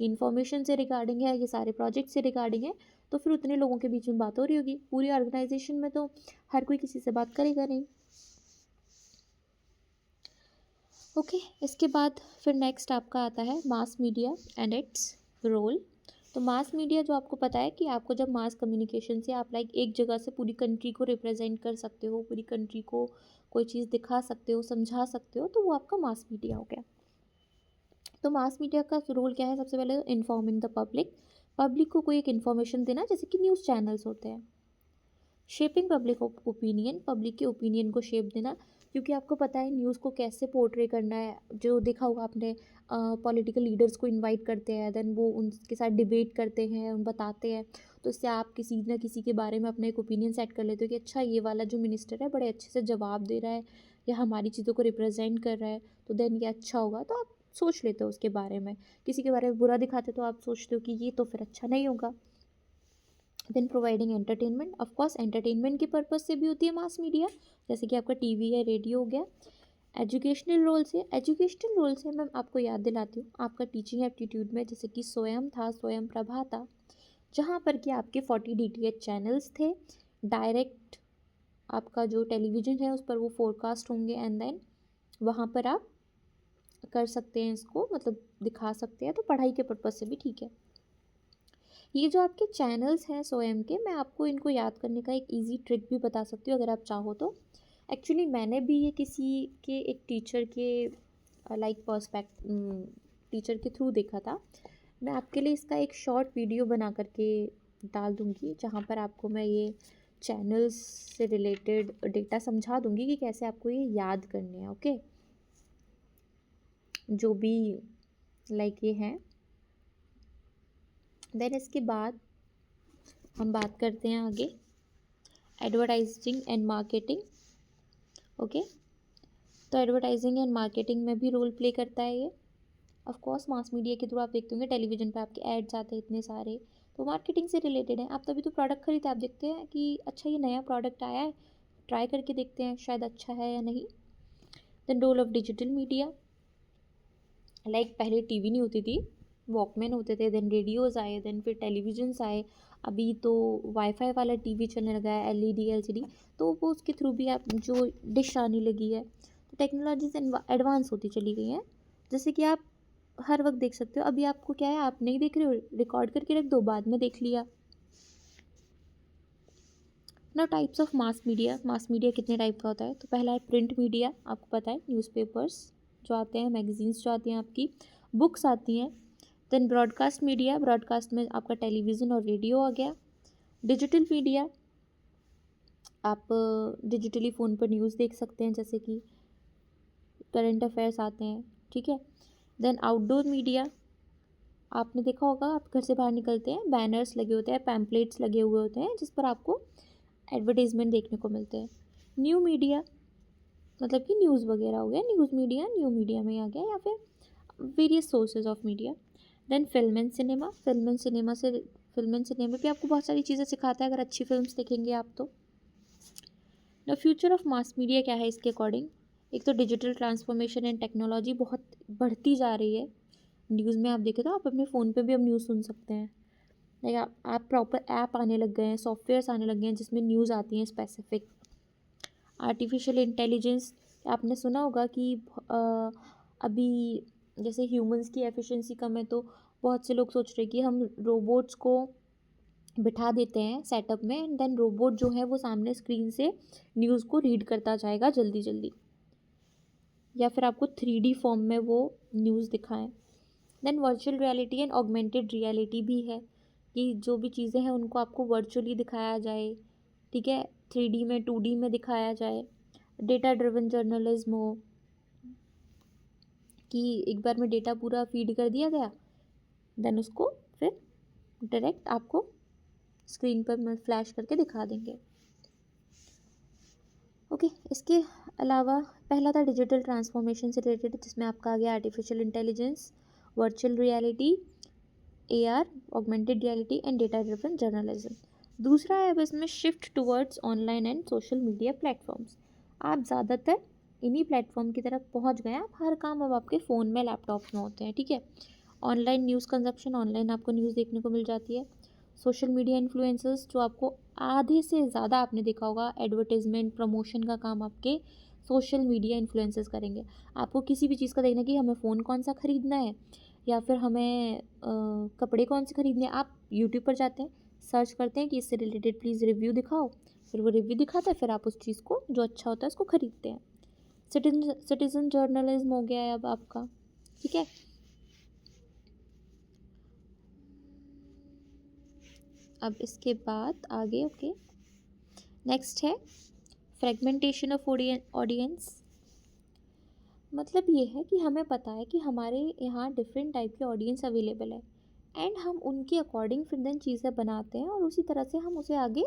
ये इन्फॉर्मेशन से रिगार्डिंग है, ये सारे प्रोजेक्ट से रिगार्डिंग है, तो फिर उतने लोगों के बीच में बात हो रही होगी। पूरी ऑर्गेनाइजेशन में तो हर कोई किसी से बात करेगा नहीं। ओके, इसके बाद फिर नेक्स्ट आपका आता है mass media and its role. तो मास मीडिया जो आपको पता है कि आपको जब मास कम्युनिकेशन से आप लाइक एक जगह से पूरी कंट्री को रिप्रेजेंट कर सकते हो, पूरी कंट्री को कोई चीज़ दिखा सकते हो, समझा सकते हो, तो वो आपका मास मीडिया हो गया। तो मास मीडिया का रोल क्या है? सबसे पहले इन्फॉर्मिंग द पब्लिक, पब्लिक को कोई एक इन्फॉर्मेशन देना, जैसे कि न्यूज़ चैनल्स होते हैं। शेपिंग पब्लिक ओपिनियन, पब्लिक के ओपिनियन को शेप देना, क्योंकि आपको पता है न्यूज़ को कैसे पोर्ट्रे करना है। जो देखा होगा आपने, पॉलिटिकल लीडर्स को इनवाइट करते हैं, देन वो उनके साथ डिबेट करते हैं, उन बताते हैं, तो इससे आप किसी न किसी के बारे में अपना एक ओपिनियन सेट कर लेते हो कि अच्छा ये वाला जो मिनिस्टर है बड़े अच्छे से जवाब दे रहा है, या हमारी चीज़ों को रिप्रेजेंट कर रहा है, तो देन ये अच्छा होगा, तो आप सोच लेते हो उसके बारे में। किसी के बारे में बुरा दिखाते तो आप सोचते हो कि ये तो फिर अच्छा नहीं होगा। Then providing entertainment, of course entertainment के पर्पज़ से भी होती है मास मीडिया, जैसे कि आपका टीवी है, रेडियो हो गया। एजुकेशनल रोल से मैं आपको याद दिलाती हूँ आपका टीचिंग एप्टीट्यूड में, जैसे कि स्वयं था, स्वयं प्रभा था, जहाँ पर कि आपके 40 DTH चैनल्स थे। डायरेक्ट आपका जो टेलीविज़न है उस पर वो फोरकास्ट होंगे, एंड देन वहाँ पर आप कर सकते हैं इसको, मतलब दिखा सकते हैं, तो पढ़ाई के पर्पज़ से भी ठीक है। ये जो आपके चैनल्स हैं स्वयं के, मैं आपको इनको याद करने का एक इजी ट्रिक भी बता सकती हूँ अगर आप चाहो तो। एक्चुअली मैंने भी ये किसी के एक टीचर के लाइक टीचर के थ्रू देखा था। मैं आपके लिए इसका एक शॉर्ट वीडियो बना करके डाल दूँगी, जहाँ पर आपको मैं ये चैनल्स से रिलेटेड डेटा समझा दूँगी कि कैसे आपको ये याद करने हैं। ओके, जो भी लाइक ये हैं। देन इसके बाद हम बात करते हैं आगे एडवर्टाइजिंग एंड मार्केटिंग। ओके, तो एडवर्टाइजिंग एंड मार्केटिंग में भी रोल प्ले करता है ये। ऑफ कोर्स मास मीडिया के थ्रू आप देखते होंगे टेलीविजन पे आपके एड्स आते हैं इतने सारे, तो मार्केटिंग से रिलेटेड है। आप तभी तो प्रोडक्ट खरीदते हैं, आप देखते हैं कि अच्छा ये नया प्रोडक्ट आया है, ट्राई करके देखते हैं शायद अच्छा है या नहीं। Then role of digital media, like पहले टीवी नहीं होती थी, वॉकमैन होते थे, देन रेडियोज़ आए, देन फिर टेलीविजन्स आए, अभी तो वाईफाई वाला टीवी चलने लगा है, LED LCD, तो वो उसके थ्रू भी आप जो डिश आने लगी है, तो टेक्नोलॉजीज एडवांस होती चली गई हैं। जैसे कि आप हर वक्त देख सकते हो, अभी आपको क्या है, आप नहीं देख रहे हो, रिकॉर्ड करके रख दो, बाद में देख लिया। ना टाइप्स ऑफ मास मीडिया कितने टाइप का होता है? तो पहला है प्रिंट मीडिया, आपको पता है न्यूज़पेपर्स जो आते हैं, मैगजीन्स जो आती हैं आपकी, बुक्स आती हैं। देन ब्रॉडकास्ट मीडिया, ब्रॉडकास्ट में आपका टेलीविज़न और रेडियो आ गया। डिजिटल मीडिया, आप डिजिटली फ़ोन पर न्यूज़ देख सकते हैं, जैसे कि करंट अफेयर्स आते हैं, ठीक है। देन आउटडोर मीडिया, आपने देखा होगा आप घर से बाहर निकलते हैं, बैनर्स लगे होते हैं, पैम्पलेट्स लगे हुए होते हैं, जिस पर आपको एडवर्टीज़मेंट देखने को मिलते हैं। न्यू मीडिया मतलब कि न्यूज़ वगैरह हो गया, न्यूज़ मीडिया न्यू मीडिया में आ गया, या फिर various sources of media. Then film and cinema, film and cinema भी आपको बहुत सारी चीज़ें सिखाता है अगर अच्छी फिल्म्स देखेंगे आप तो। The future of mass media क्या है इसके अकॉर्डिंग? एक तो डिजिटल ट्रांसफॉर्मेशन एंड टेक्नोलॉजी बहुत बढ़ती जा रही है। न्यूज़ में आप देखें तो आप अपने फ़ोन पे भी अब न्यूज़ सुन सकते हैं, लाइक आप प्रॉपर ऐप आने लग गए हैं, सॉफ्टवेयर्स आने लग गए हैं जिसमें न्यूज़ आती हैं स्पेसिफिक। आर्टिफिशियल इंटेलिजेंस, आपने सुना होगा कि अभी जैसे ह्यूमंस की एफिशिएंसी कम है, तो बहुत से लोग सोच रहे हैं कि हम रोबोट्स को बिठा देते हैं सेटअप में, एंड देन रोबोट जो है वो सामने स्क्रीन से न्यूज़ को रीड करता जाएगा जल्दी जल्दी, या फिर आपको 3D फॉर्म में वो न्यूज़ दिखाएं। Then virtual reality and augmented reality भी है, कि जो भी चीज़ें हैं उनको आपको वर्चुअली दिखाया जाए, ठीक है, 3D में 2D में दिखाया जाए। डेटा ड्रिवन जर्नलिज्म हो, कि एक बार में डेटा पूरा फीड कर दिया गया, देन उसको फिर डायरेक्ट आपको स्क्रीन पर फ्लैश करके दिखा देंगे। ओके, ओके, इसके अलावा पहला था डिजिटल ट्रांसफॉर्मेशन से रिलेटेड, जिसमें आपका आ गया artificial intelligence, virtual reality, AR, augmented reality and data driven journalism. दूसरा है अब इसमें shift towards online and social media platforms. आप ज़्यादातर इन्हीं प्लेटफॉर्म की तरफ पहुंच गए, आप हर काम अब आपके फ़ोन में, लैपटॉप में होते हैं, ठीक है। ऑनलाइन न्यूज़ कंजप्शन, ऑनलाइन आपको न्यूज़ देखने को मिल जाती है। सोशल मीडिया इन्फ्लुएंसर्स, जो आपको आधे से ज़्यादा आपने देखा होगा एडवर्टाइजमेंट प्रमोशन का काम आपके सोशल मीडिया इन्फ्लुएंसर्स करेंगे। आपको किसी भी चीज़ का देखना कि हमें फ़ोन कौन सा ख़रीदना है या फिर हमें कपड़े कौन से ख़रीदने हैं, आप यूट्यूब पर जाते हैं, सर्च करते हैं कि इससे रिलेटेड प्लीज़ रिव्यू दिखाओ, फिर वो रिव्यू दिखाता है, फिर आप उस चीज़ को जो अच्छा होता है उसको ख़रीदते हैं। सिटीजन जर्नलिज्म हो गया है अब आपका, ठीक है। अब इसके बाद आगे ओके, नेक्स्ट है फ्रेगमेंटेशन ऑफ ऑडियंस। मतलब ये है कि हमें पता है कि हमारे यहाँ डिफरेंट टाइप के ऑडियंस अवेलेबल है एंड हम उनके अकॉर्डिंग फिर देन चीज़ें बनाते हैं और उसी तरह से हम उसे आगे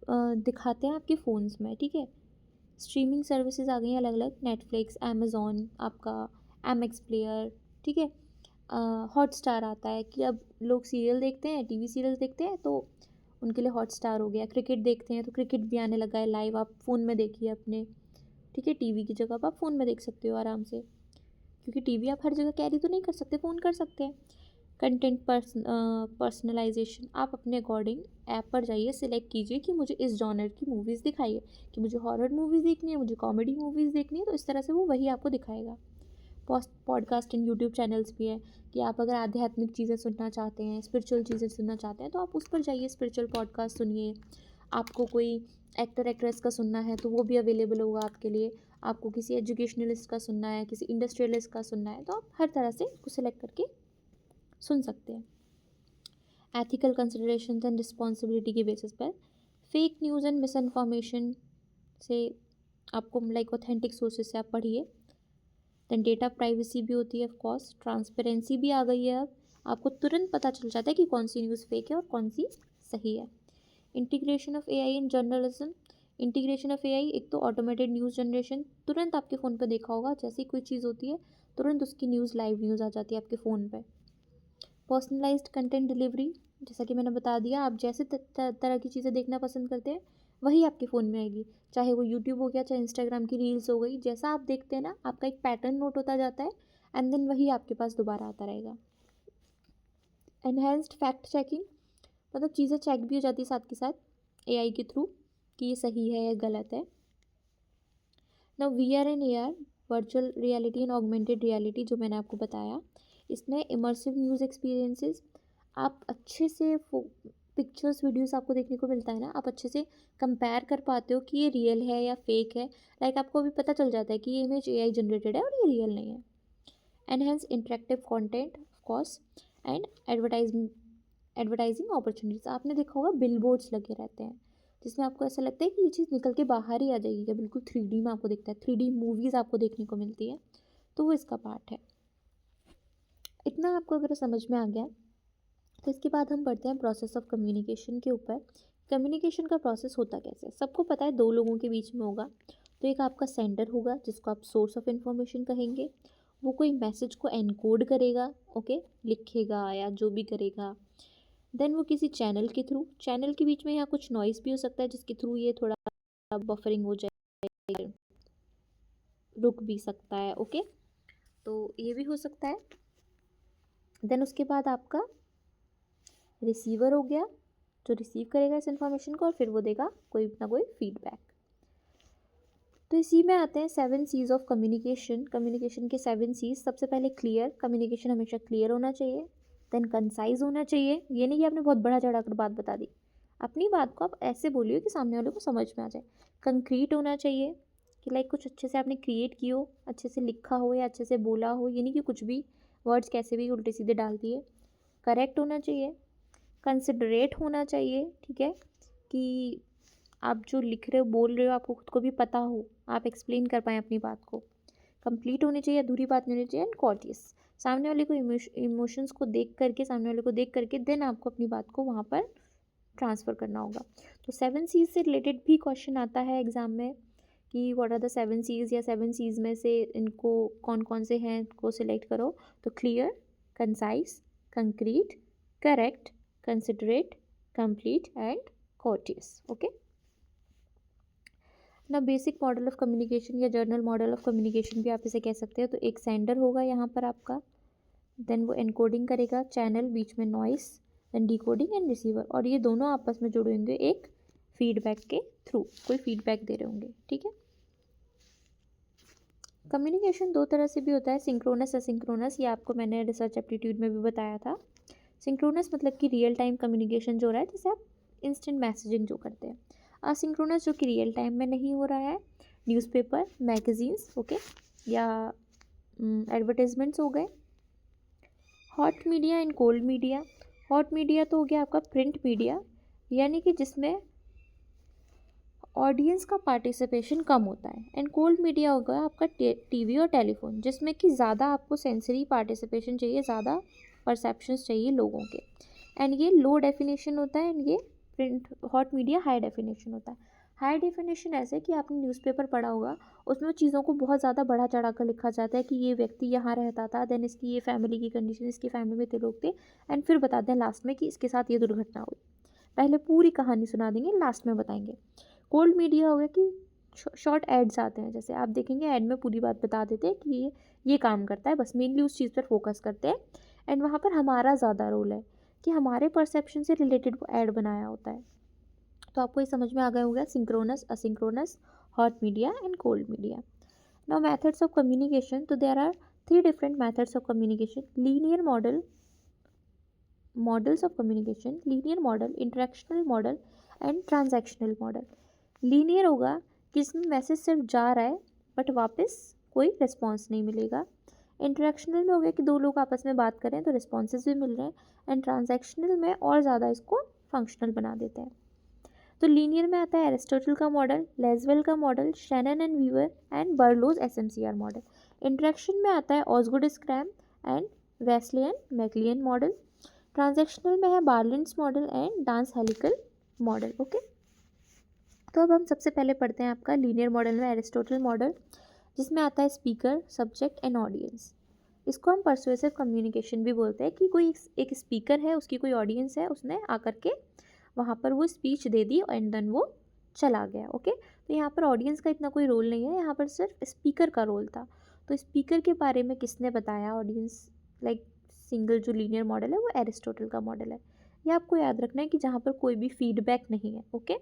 दिखाते हैं आपके फ़ोन्स में, ठीक है। स्ट्रीमिंग सर्विसेज आ गई हैं अलग अलग, नेटफ्लिक्स, अमेज़ॉन, आपका एमएक्स प्लेयर, ठीक है। हॉटस्टार आता है कि अब लोग सीरियल देखते हैं, टीवी सीरियल देखते हैं, तो उनके लिए हॉटस्टार हो गया। क्रिकेट देखते हैं तो क्रिकेट भी आने लगा है लाइव, आप फ़ोन में देखिए अपने, ठीक है। टीवी की जगह आप फ़ोन में देख सकते हो आराम से, क्योंकि टीवी आप हर जगह कैरी तो नहीं कर सकते, फ़ोन कर सकते हैं। कंटेंट पर्सनलाइजेशन, आप अपने अकॉर्डिंग ऐप पर जाइए, सिलेक्ट कीजिए कि मुझे इस जॉनर की मूवीज़ दिखाइए, कि मुझे हॉरर मूवीज़ देखनी है, मुझे कॉमेडी मूवीज़ देखनी है, तो इस तरह से वो वही आपको दिखाएगा। पॉडकास्ट एंड यूट्यूब चैनल्स भी है कि आप अगर आध्यात्मिक चीज़ें सुनना चाहते हैं, स्पिरिचुअल चीज़ें सुनना चाहते हैं, तो आप उस पर जाइए, स्पिरिचुअल पॉडकास्ट सुनिए। आपको कोई एक्टर एक्ट्रेस का सुनना है तो वो भी अवेलेबल होगा आपके लिए। आपको किसी एजुकेशनलिस्ट का सुनना है, किसी इंडस्ट्रियलिस्ट का सुनना है, तो आप हर तरह से उसको सेलेक्ट करके सुन सकते हैं। एथिकल कंसिडरेशन एंड रिस्पॉन्सिबिलिटी के बेसिस पर fake news and miss information से आपको लाइक ऑथेंटिक सोर्सेज से आप पढ़िए। देन डेटा प्राइवेसी भी होती है, ऑफ कोर्स ट्रांसपेरेंसी भी आ गई है। अब आपको तुरंत पता चल जाता है कि कौन सी न्यूज़ फेक है और कौन सी सही है। Integration of AI in journalism, integration of AI, एक तो ऑटोमेटेड न्यूज़ जनरेशन, तुरंत आपके फ़ोन पे देखा होगा, जैसे ही कोई चीज़ होती है तुरंत उसकी न्यूज़, लाइव न्यूज़ आ जाती है आपके फ़ोन पे। पर्सनलाइज्ड कंटेंट डिलीवरी, जैसा कि मैंने बता दिया, आप जैसे तरह की चीज़ें देखना पसंद करते हैं वही आपके फ़ोन में आएगी, चाहे वो यूट्यूब हो गया, चाहे इंस्टाग्राम की रील्स हो गई, जैसा आप देखते हैं ना आपका एक पैटर्न नोट होता जाता है एंड देन वही आपके पास दोबारा आता रहेगा। एनहेंस्ड फैक्ट चेकिंग, मतलब चीज़ें चेक भी हो जाती है साथ के साथ एआई के थ्रू कि ये सही है या गलत है। Now VR and AR, virtual reality and augmented reality, जो मैंने आपको बताया, इसमें इमर्सिव न्यूज़ एक्सपीरियंसेस, आप अच्छे से पिक्चर्स वीडियोस आपको देखने को मिलता है ना, आप अच्छे से कंपेयर कर पाते हो कि ये रियल है या फेक है। लाइक आपको अभी पता चल जाता है कि ये इमेज AI जनरेटेड है और ये रियल नहीं है। Enhance interactive content of course and advertising opportunities, आपने देखा होगा बिलबोर्ड्स लगे रहते हैं जिसमें आपको ऐसा लगता है कि ये चीज़ निकल के बाहर ही आ जाएगी, क्या बिल्कुल 3D में आपको दिखता है, 3D मूवीज़ आपको देखने को मिलती है, तो वो इसका पार्ट है। इतना आपको अगर समझ में आ गया तो इसके बाद हम बढ़ते हैं प्रोसेस ऑफ कम्युनिकेशन के ऊपर। कम्युनिकेशन का प्रोसेस होता कैसे है, सबको पता है, दो लोगों के बीच में होगा। तो एक आपका सेंडर होगा जिसको आप सोर्स ऑफ इंफॉर्मेशन कहेंगे, वो कोई मैसेज को एनकोड करेगा, ओके, लिखेगा या जो भी करेगा। देन वो किसी चैनल के थ्रू, चैनल के बीच में यहाँ कुछ नॉइस भी हो सकता है जिसके थ्रू ये थोड़ा बफरिंग हो जाए, रुक भी सकता है, ओके, तो ये भी हो सकता है। देन उसके बाद आपका रिसीवर हो गया जो रिसीव करेगा इस इन्फॉर्मेशन को और फिर वो देगा कोई ना कोई फीडबैक। तो इसी में आते हैं 7 C's ऑफ कम्युनिकेशन। कम्युनिकेशन के 7 C's, सबसे पहले क्लियर, कम्युनिकेशन हमेशा क्लियर होना चाहिए। देन कंसाइज होना चाहिए, ये नहीं कि आपने बहुत बड़ा चढ़ा कर बात बता दी, अपनी बात को आप ऐसे बोलिए कि सामने वाले को समझ में आ जाए। कंक्रीट होना चाहिए कि लाइक कुछ अच्छे से आपने क्रिएट की हो, अच्छे से लिखा हो या अच्छे से बोला हो, ये नहीं कि कुछ भी वर्ड्स कैसे भी उल्टे सीधे डाल दिए। करेक्ट होना चाहिए, कंसिडरेट होना चाहिए, ठीक है, कि आप जो लिख रहे हो, बोल रहे हो, आपको खुद को भी पता हो, आप एक्सप्लेन कर पाएँ अपनी बात को। कंप्लीट होनी चाहिए, अधूरी बात नहीं होनी चाहिए। एंड कॉर्टियस, सामने वाले को इमोशंस को देख करके, सामने वाले को देख करके देन आपको अपनी बात को वहाँ पर ट्रांसफ़र करना होगा। तो 7 C's से रिलेटेड भी क्वेश्चन आता है एग्ज़ाम में कि व्हाट आर द 7 C's या 7 C's में से इनको कौन कौन से हैं को सिलेक्ट करो। तो clear, concise, concrete, correct, considerate, complete and courteous. Okay, ना बेसिक मॉडल ऑफ कम्युनिकेशन या जर्नल मॉडल ऑफ कम्युनिकेशन भी आप इसे कह सकते हो। तो एक सेंडर होगा यहाँ पर आपका, देन वो एनकोडिंग करेगा, चैनल, बीच में noise, then decoding and receiver, और ये दोनों आपस में जुड़े होंगे एक फीडबैक के थ्रू, कोई फीडबैक दे रहे होंगे। ठीक है, कम्युनिकेशन दो तरह से भी होता है, सिंक्रोनस, असिंक्रोनस। ये आपको मैंने रिसर्च एप्टीट्यूड में भी बताया था। सिंक्रोनस मतलब कि रियल टाइम कम्युनिकेशन जो हो रहा है, जैसे आप इंस्टेंट मैसेजिंग जो करते हैं। असिंक्रोनस जो कि रियल टाइम में नहीं हो रहा है, न्यूज़पेपर, मैगजीन्स, ओके, या एडवर्टाइजमेंट्स हो गए। Hot media and cold media. Hot media तो हो गया आपका प्रिंट मीडिया, यानी कि जिसमें ऑडियंस का पार्टिसिपेशन कम होता है। एंड कोल्ड मीडिया होगा आपका टीवी और टेलीफोन, जिसमें कि ज़्यादा आपको सेंसरी पार्टिसिपेशन चाहिए, ज़्यादा परसेप्शंस चाहिए लोगों के। एंड ये लो डेफिनेशन होता है, एंड ये print hot media high definition होता है। हाई डेफिनेशन ऐसे कि आपने न्यूज़पेपर पढ़ा होगा, उसमें चीज़ों को बहुत ज़्यादा बढ़ा चढ़ा कर लिखा जाता है कि ये व्यक्ति यहाँ रहता था, देन इसकी ये फैमिली की कंडीशन, इसकी फैमिली में इतने लोग थे, एंड फिर बताते हैं लास्ट में कि इसके साथ ये दुर्घटना हुई। पहले पूरी कहानी सुना देंगे, लास्ट में बताएंगे। कोल्ड मीडिया हो गया कि शॉर्ट एड्स आते हैं, जैसे आप देखेंगे ऐड में पूरी बात बता देते हैं कि ये काम करता है, बस मेनली उस चीज़ पर फोकस करते हैं। एंड वहाँ पर हमारा ज़्यादा रोल है कि हमारे परसेप्शन से रिलेटेड वो ऐड बनाया होता है। तो आपको ये समझ में आ गया होगा, synchronous, asynchronous, hot media and cold media. Now methods of communication, तो there are 3 different methods of communication. Linear model, models of communication, linear model, interactional model and transactional model. Linear होगा कि इसमें मैसेज सिर्फ जा रहा है but वापस कोई रिस्पॉन्स नहीं मिलेगा। इंटरेक्शनल में हो गया कि दो लोग आपस में बात करें तो रिस्पॉन्सेज भी मिल रहे हैं। एंड ट्रांजैक्शनल में और ज़्यादा इसको फंक्शनल बना देते हैं। तो लीनियर में आता है एरिस्टोटल का मॉडल, लेज़वेल का model, Shannon and Weaver and Berlo's SMCR model. Interaction में आता है Osgood Schramm and Westley and MacLean model. Transactional में है Barnlund's model and Dance helical model. Okay, तो अब हम सबसे पहले पढ़ते हैं आपका लीनियर मॉडल में एरिस्टोटल मॉडल, जिसमें आता है स्पीकर, सब्जेक्ट एंड ऑडियंस। इसको हम परसुएसिव कम्युनिकेशन भी बोलते हैं कि कोई एक स्पीकर है, उसकी कोई ऑडियंस है, उसने आकर के वहाँ पर वो स्पीच दे दी एंड देन वो चला गया। ओके, तो यहाँ पर ऑडियंस का इतना कोई रोल नहीं है, यहाँ पर सिर्फ स्पीकर का रोल था। तो स्पीकर के बारे में किसने बताया, ऑडियंस, लाइक सिंगल जो लीनियर मॉडल है वो एरिस्टोटल का मॉडल है। ये आपको याद रखना है कि जहाँ पर कोई भी फीडबैक नहीं है। ओके,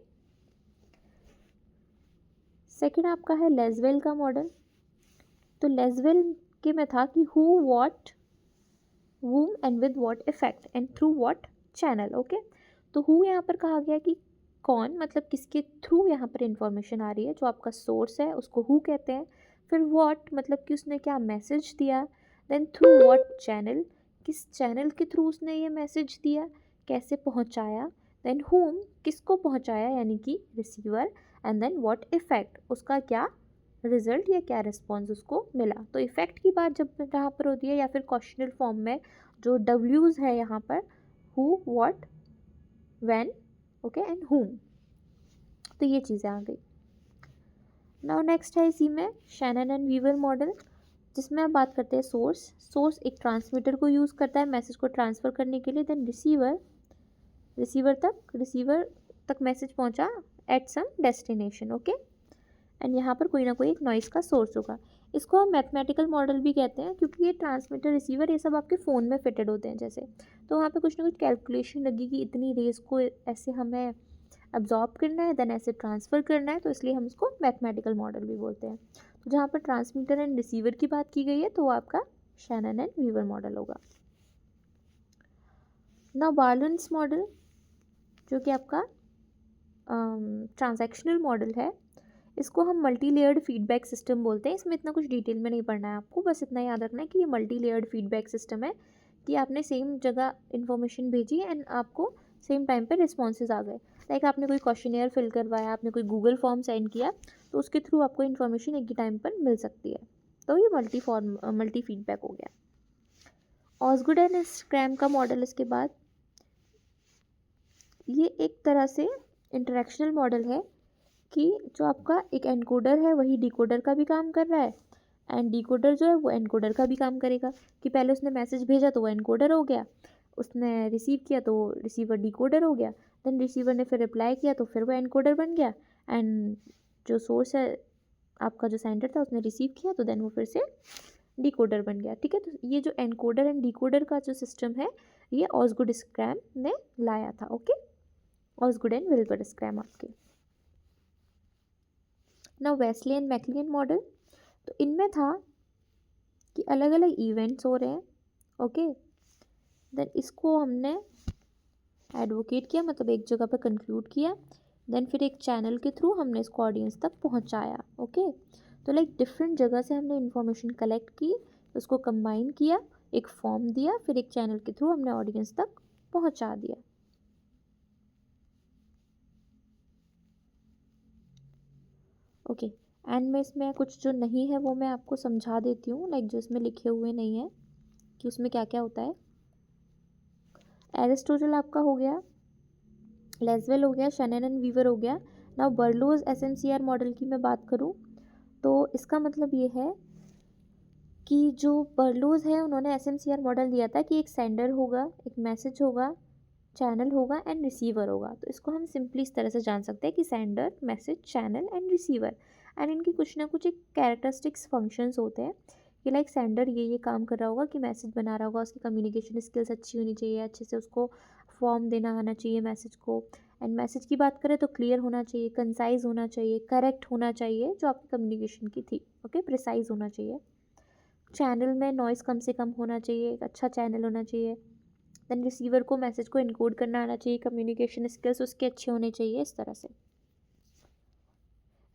सेकेंड आपका है लेज़वेल का मॉडल। तो लेज़वेल के में था कि who, what, whom and with what effect and through what channel. Okay, तो हु यहाँ पर कहा गया कि कौन, मतलब किसके थ्रू यहाँ पर इंफॉर्मेशन आ रही है, जो आपका सोर्स है उसको हु कहते हैं। फिर व्हाट मतलब कि उसने क्या मैसेज दिया, देन थ्रू व्हाट चैनल, किस चैनल के थ्रू उसने ये मैसेज दिया, कैसे पहुँचाया, देन हुम किसको पहुँचाया यानी कि receiver, and then what effect उसका क्या रिजल्ट या क्या रिस्पॉन्स उसको मिला। तो इफेक्ट की बात जब यहाँ पर होती है या फिर क्वेश्चनल फॉर्म में जो डब्ल्यूज है यहाँ पर, who, what, when, okay and हुम, तो ये चीज़ें आ गई। नाउ नेक्स्ट है इसी में शैनन एंड वीवर मॉडल, जिसमें आप बात करते हैं सोर्स। सोर्स एक ट्रांसमीटर को यूज़ करता है मैसेज को ट्रांसफ़र करने के लिए, देन रिसीवर तक मैसेज पहुंचा at some destination. Okay, and यहाँ पर कोई ना कोई एक नॉइस का सोर्स होगा। इसको हम मैथमेटिकल मॉडल भी कहते हैं, क्योंकि ये ट्रांसमीटर रिसीवर ये सब आपके फ़ोन में फिटेड होते हैं जैसे, तो वहाँ पे कुछ ना कुछ कैलकुलेशन लगी कि इतनी रेस को ऐसे हमें अब्जॉर्ब करना है, देन ऐसे ट्रांसफ़र करना है, तो इसलिए हम इसको मैथमेटिकल मॉडल भी बोलते हैं। तो जहाँ पर ट्रांसमीटर एंड रिसीवर की बात की गई है तो वो आपका शैनन एंड वीवर मॉडल होगा। नाउ बार्लिन्स मॉडल, जो कि आपका ट्रांजैक्शनल मॉडल है, इसको हम मल्टी लेयर्ड फीडबैक सिस्टम बोलते हैं। इसमें इतना कुछ डिटेल में नहीं पढ़ना है आपको, बस इतना याद रखना है कि ये मल्टी लेयर्ड फीडबैक सिस्टम है कि आपने सेम जगह इन्फॉर्मेशन भेजी एंड आपको सेम टाइम पे रिस्पॉन्सेज आ गए। लाइक आपने कोई क्वेश्चनेयर फिल करवाया, आपने कोई गूगल फॉर्म सेंड किया, तो उसके थ्रू आपको इन्फॉर्मेशन एक ही टाइम पर मिल सकती है। तो ये मल्टी फीडबैक हो गया। ऑसगुड एंड स्क्रैम का मॉडल, इसके बाद ये एक तरह से इंटरेक्शनल मॉडल है कि जो आपका एक एनकोडर है वही डिकोडर का भी काम कर रहा है, एंड डिकोडर जो है वो एनकोडर का भी काम करेगा। कि पहले उसने मैसेज भेजा तो वो एनकोडर हो गया, उसने रिसीव किया तो रिसीवर डिकोडर हो गया, देन रिसीवर ने फिर रिप्लाई किया तो फिर वो एनकोडर बन गया, एंड जो सोर्स है आपका जो सेंडर था उसने रिसीव किया तो देन वो फिर से डिकोडर बन गया। ठीक है, तो ये जो एनकोडर एंड डिकोडर का जो सिस्टम है ये ऑसगुड स्क्रैम ने लाया था। ओके, ऑसगुड एंड विल्बर स्क्रैम आपके। Now Wesley and MacLean model, तो इनमें था कि अलग अलग इवेंट्स हो रहे हैं। ओके, देन इसको हमने एडवोकेट किया, मतलब एक जगह पर कंक्लूड किया, देन फिर एक चैनल के थ्रू हमने इसको ऑडियंस तक पहुंचाया। ओके, तो लाइक डिफरेंट जगह से हमने इन्फॉर्मेशन कलेक्ट की, उसको कंबाइन किया, एक फॉर्म दिया, फिर एक चैनल के थ्रू हमने ऑडियंस तक पहुंचा दिया। ओके, एंड में इसमें कुछ जो नहीं है वो मैं आपको समझा देती हूँ, लाइक जो इसमें लिखे हुए नहीं है कि उसमें क्या क्या होता है। एरिस्टोटल आपका हो गया, लेसवेल हो गया, शैनन एंड वीवर हो गया। नाउ बर्लोज एसएमसीआर मॉडल की मैं बात करूँ तो इसका मतलब ये है कि जो बर्लोज है उन्होंने एसएमसीआर मॉडल दिया था कि एक सेंडर होगा, एक मैसेज होगा, चैनल होगा एंड रिसीवर होगा। तो इसको हम सिंपली इस तरह से जान सकते हैं कि sender, message, channel and receiver, and इनकी कुछ ना कुछ एक कैरेक्टरिस्टिक्स फंक्शंस होते हैं कि लाइक सेंडर ये काम कर रहा होगा कि मैसेज बना रहा होगा, उसकी कम्युनिकेशन स्किल्स अच्छी होनी चाहिए, अच्छे से उसको फॉर्म देना आना चाहिए मैसेज को, एंड मैसेज की बात करें तो क्लियर होना चाहिए, कंसाइज होना चाहिए, करेक्ट होना चाहिए जो आपकी कम्युनिकेशन की थी। ओके, प्रिसाइज होना चाहिए। चैनल में नॉइज़ कम से कम होना चाहिए, एक अच्छा चैनल होना चाहिए। देन रिसीवर को मैसेज को इनकोड करना आना चाहिए, कम्युनिकेशन स्किल्स उसके अच्छे होने चाहिए, इस तरह से।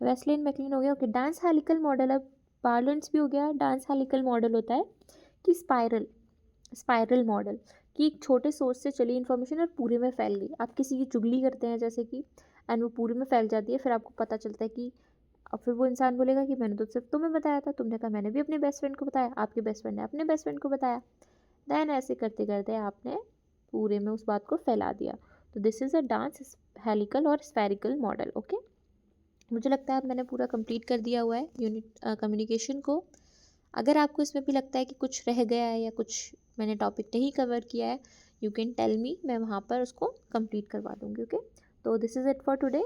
वेस्ली एंड मैकलिन हो गया। ओके, डांस हेलिकल मॉडल, अब पार्लेंट्स भी हो गया। डांस हेलिकल मॉडल होता है कि स्पाइरल मॉडल, कि एक छोटे सोर्स से चली इन्फॉर्मेशन और पूरे में फैल गई। आप किसी की चुगली करते हैं जैसे कि, एंड वो पूरे में फैल जाती है, फिर आपको पता चलता है कि, अब फिर वो इंसान बोलेगा कि मैंने तो सिर्फ तुम्हें बताया था, तुमने कहा मैंने भी अपने बेस्ट फ्रेंड को बताया, आपके बेस्ट फ्रेंड ने अपने बेस्ट फ्रेंड को बताया, देन ऐसे करते करते आपने पूरे में उस बात को फैला दिया। तो this is a dance helical और स्फेरिकल मॉडल। ओके, मुझे लगता है अब मैंने पूरा कंप्लीट कर दिया हुआ है यूनिट कम्युनिकेशन को। अगर आपको इसमें भी लगता है कि कुछ रह गया है या कुछ मैंने टॉपिक नहीं कवर किया है, यू कैन टेल मी, मैं वहाँ पर उसको कंप्लीट करवा दूँगी। ओके, तो this is it for today.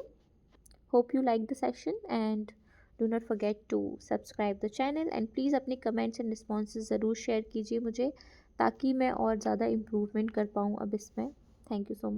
Hope you like the session and do not forget to subscribe the channel, and please अपने कमेंट्स एंड रिस्पॉन्सेज ज़रूर शेयर कीजिए मुझे, ताकि मैं और ज़्यादा इम्प्रूवमेंट कर पाऊँ अब इसमें। Thank you so much.